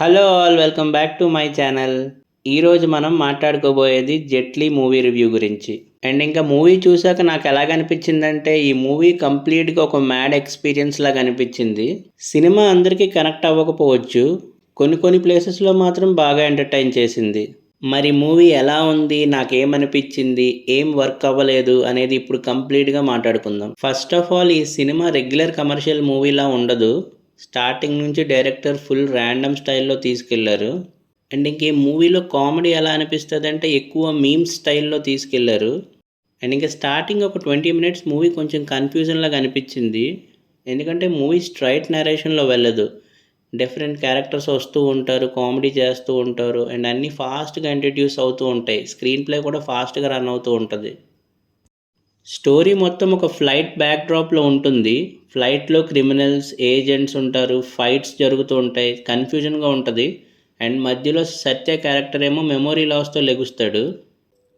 Hello all, welcome back to my channel. ఈరోజు మనం మాట్లాడుకోబోయేది Jaitley movie review గురించి. అండ్ ఇంకా మూవీ చూసాక నాకు ఎలాగనిపించిందంటే ఈ మూవీ కంప్లీట్గా ఒక మ్యాడ్ ఎక్స్పీరియన్స్ లాగా అనిపించింది. సినిమా అందరికీ కనెక్ట్ అవ్వకపోవచ్చు, కొన్ని ప్లేసెస్లో మాత్రం బాగా ఎంటర్టైన్ చేసింది. మరి మూవీ ఎలా ఉంది, నాకేమనిపించింది, ఏం వర్క్ అవ్వలేదు అనేది ఇప్పుడు కంప్లీట్గా మాట్లాడుకుందాం. ఫస్ట్ ఆఫ్ ఆల్, ఈ సినిమా రెగ్యులర్ కమర్షియల్ మూవీలా ఉండదు. స్టార్టింగ్ నుంచి డైరెక్టర్ ఫుల్ ర్యాండమ్ స్టైల్లో తీసుకెళ్లారు. అండ్ ఇంక ఈ మూవీలో కామెడీ ఎలా అనిపిస్తుంది అంటే ఎక్కువ మీమ్స్ స్టైల్లో తీసుకెళ్లారు. అండ్ ఇంకా స్టార్టింగ్ ఒక 20 minutes మూవీ కొంచెం కన్ఫ్యూజన్ లాగా అనిపించింది. ఎందుకంటే మూవీ స్ట్రైట్ నరేషన్లో వెళ్ళదు. డిఫరెంట్ క్యారెక్టర్స్ వస్తూ ఉంటారు, కామెడీ చేస్తూ ఉంటారు, అండ్ అన్నీ ఫాస్ట్గా ఇంట్రడ్యూస్ అవుతూ ఉంటాయి. స్క్రీన్ ప్లే కూడా ఫాస్ట్గా రన్ అవుతూ ఉంటుంది. స్టోరీ మొత్తం ఒక ఫ్లైట్ బ్యాక్డ్రాప్లో ఉంటుంది. ఫ్లైట్లో క్రిమినల్స్, ఏజెంట్స్ ఉంటారు, ఫైట్స్ జరుగుతూ ఉంటాయి, కన్ఫ్యూజన్గా ఉంటుంది. అండ్ మధ్యలో సత్య క్యారెక్టర్ ఏమో మెమొరీ లాస్తో లెగుస్తాడు.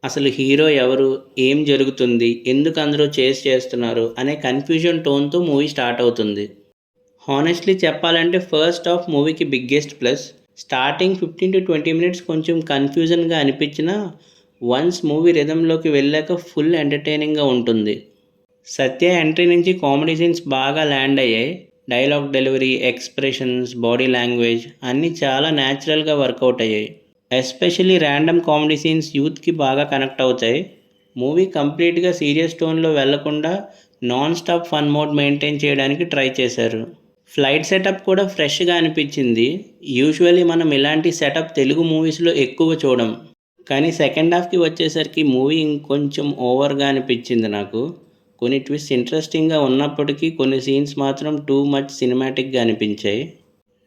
అసలు హీరో ఎవరు, ఏం జరుగుతుంది, ఎందుకు అందరూ చేస్తున్నారు అనే కన్ఫ్యూజన్ టోన్తో మూవీ స్టార్ట్ అవుతుంది. హానెస్ట్లీ చెప్పాలంటే ఫస్ట్ హాఫ్ మూవీకి biggest plus. Starting 15 to 20 minutes కొంచెం కన్ఫ్యూజన్గా అనిపించినా వన్స్ మూవీ రిథంలోకి వెళ్ళాక ఫుల్ ఎంటర్టైనింగ్గా ఉంటుంది. సత్య ఎంట్రీ నుంచి కామెడీ సీన్స్ బాగా ల్యాండ్ అయ్యాయి. Dialogue delivery, expressions, body language అన్నీ చాలా న్యాచురల్గా వర్కౌట్ అయ్యాయి. ఎస్పెషల్లీ ర్యాండమ్ కామెడీ సీన్స్ యూత్కి బాగా కనెక్ట్ అవుతాయి. మూవీ కంప్లీట్గా సీరియస్ టోన్లో వెళ్లకుండా non stop fun mode maintain చేయడానికి ట్రై చేశారు. ఫ్లైట్ సెటప్ కూడా ఫ్రెష్గా అనిపించింది. యూజువల్లీ మనం ఇలాంటి సెటప్ తెలుగు మూవీస్లో ఎక్కువ చూడం. కానీ సెకండ్ హాఫ్కి వచ్చేసరికి మూవీ ఇంకొంచెం ఓవర్గా అనిపించింది నాకు. కొన్ని ట్విస్ట్ ఇంట్రెస్టింగ్గా ఉన్నప్పటికీ కొన్ని సీన్స్ మాత్రం టూ మచ్ సినిమాటిక్గా అనిపించాయి.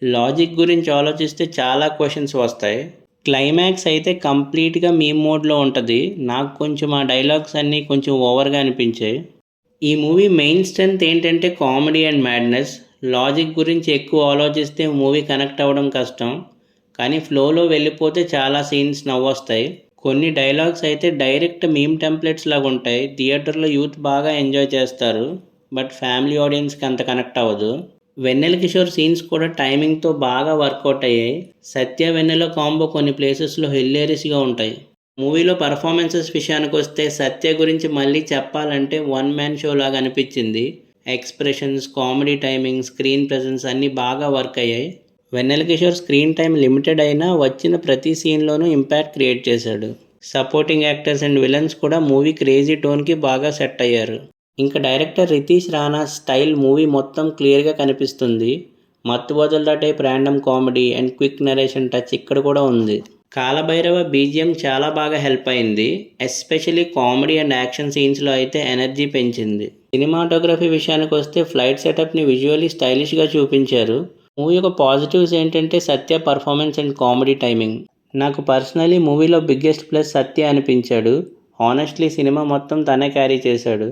లాజిక్ గురించి ఆలోచిస్తే చాలా క్వశ్చన్స్ వస్తాయి. క్లైమాక్స్ అయితే కంప్లీట్గా మీమ్ మోడ్లో ఉంటుంది. నాకు కొంచెం ఆ డైలాగ్స్ అన్నీ కొంచెం ఓవర్గా అనిపించాయి. ఈ మూవీ మెయిన్ స్ట్రెంత్ ఏంటంటే కామెడీ అండ్ మ్యాడ్నెస్. లాజిక్ గురించి ఎక్కువ ఆలోచిస్తే మూవీ కనెక్ట్ అవ్వడం కష్టం. కానీ ఫ్లోలో వెళ్ళిపోతే చాలా సీన్స్ నవ్వొస్తాయి. కొన్ని డైలాగ్స్ అయితే డైరెక్ట్ మీమ్ టెంప్లెట్స్ లాగా ఉంటాయి. థియేటర్లో యూత్ బాగా ఎంజాయ్ చేస్తారు, బట్ ఫ్యామిలీ ఆడియన్స్కి అంత కనెక్ట్ అవ్వదు. వెన్నెల కిషోర్ సీన్స్ కూడా టైమింగ్తో బాగా వర్కౌట్ అయ్యాయి. సత్య వెన్నెల కాంబో కొన్ని ప్లేసెస్లో హిల్లేరియస్గా ఉంటాయి. మూవీలో పర్ఫార్మెన్సెస్ విషయానికి వస్తే సత్య గురించి మళ్ళీ చెప్పాలంటే వన్ మ్యాన్ షో లాగా అనిపించింది. Expressions, comedy timing, screen presence అన్నీ బాగా వర్క్ అయ్యాయి. Vennela Kishore screen time limited అయినా వచ్చిన ప్రతి సీన్లోనూ ఇంపాక్ట్ క్రియేట్ చేశాడు. సపోర్టింగ్ యాక్టర్స్ అండ్ విలన్స్ కూడా మూవీ క్రేజీ టోన్కి బాగా సెట్ అయ్యారు. ఇంకా director Ritesh Rana style movie మొత్తం క్లియర్గా కనిపిస్తుంది. మత్తుబదుల type random comedy and quick narration touch ఇక్కడ కూడా ఉంది. కాలభైరవ బీజిఎం చాలా బాగా హెల్ప్ అయింది. ఎస్పెషలీ కామెడీ అండ్ యాక్షన్ సీన్స్లో అయితే ఎనర్జీ పెంచింది. సినిమాటోగ్రఫీ విషయానికి వస్తే ఫ్లైట్ సెటప్ని విజువల్లీ స్టైలిష్గా చూపించారు. మూవీ యొక్క పాజిటివ్స్ ఏంటంటే Satya performance and comedy timing. నాకు పర్సనలీ మూవీలో బిగ్గెస్ట్ ప్లస్ సత్య అనిపించాడు. హానెస్ట్లీ సినిమా మొత్తం తనే క్యారీ చేశాడు.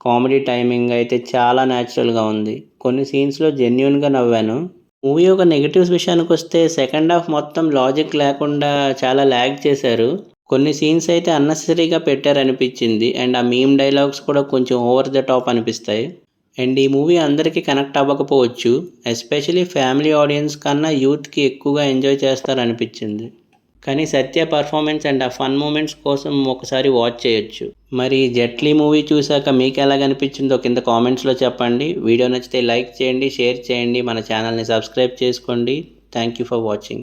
కామెడీ టైమింగ్ అయితే చాలా న్యాచురల్గా ఉంది. కొన్ని సీన్స్లో జెన్యున్గా నవ్వాను. మూవీ యొక్క నెగిటివ్స్ విషయానికి వస్తే సెకండ్ హాఫ్ మొత్తం లాజిక్ లేకుండా చాలా ల్యాగ్ చేశారు. కొన్ని సీన్స్ అయితే అన్నెసరీగా పెట్టారనిపించింది. అండ్ ఆ మీమ్ డైలాగ్స్ కూడా కొంచెం ఓవర్ ద టాప్ అనిపిస్తాయి. అండ్ ఈ మూవీ అందరికీ కనెక్ట్ అవ్వకపోవచ్చు. ఎస్పెషలీ ఫ్యామిలీ ఆడియన్స్ కన్నా యూత్కి ఎక్కువగా ఎంజాయ్ చేస్తారనిపించింది. కానీ సత్య పర్ఫార్మెన్స్ అండ్ ఆ ఫన్ మూమెంట్స్ కోసం ఒకసారి వాచ్ చేయొచ్చు. మరి జెట్లీ మూవీ చూసాక మీకు ఎలాగనిపించిందో కింద కామెంట్స్లో చెప్పండి. వీడియో నచ్చితే లైక్ చేయండి, షేర్ చేయండి, మన ఛానల్ని సబ్స్క్రైబ్ చేసుకోండి. Thank you for watching.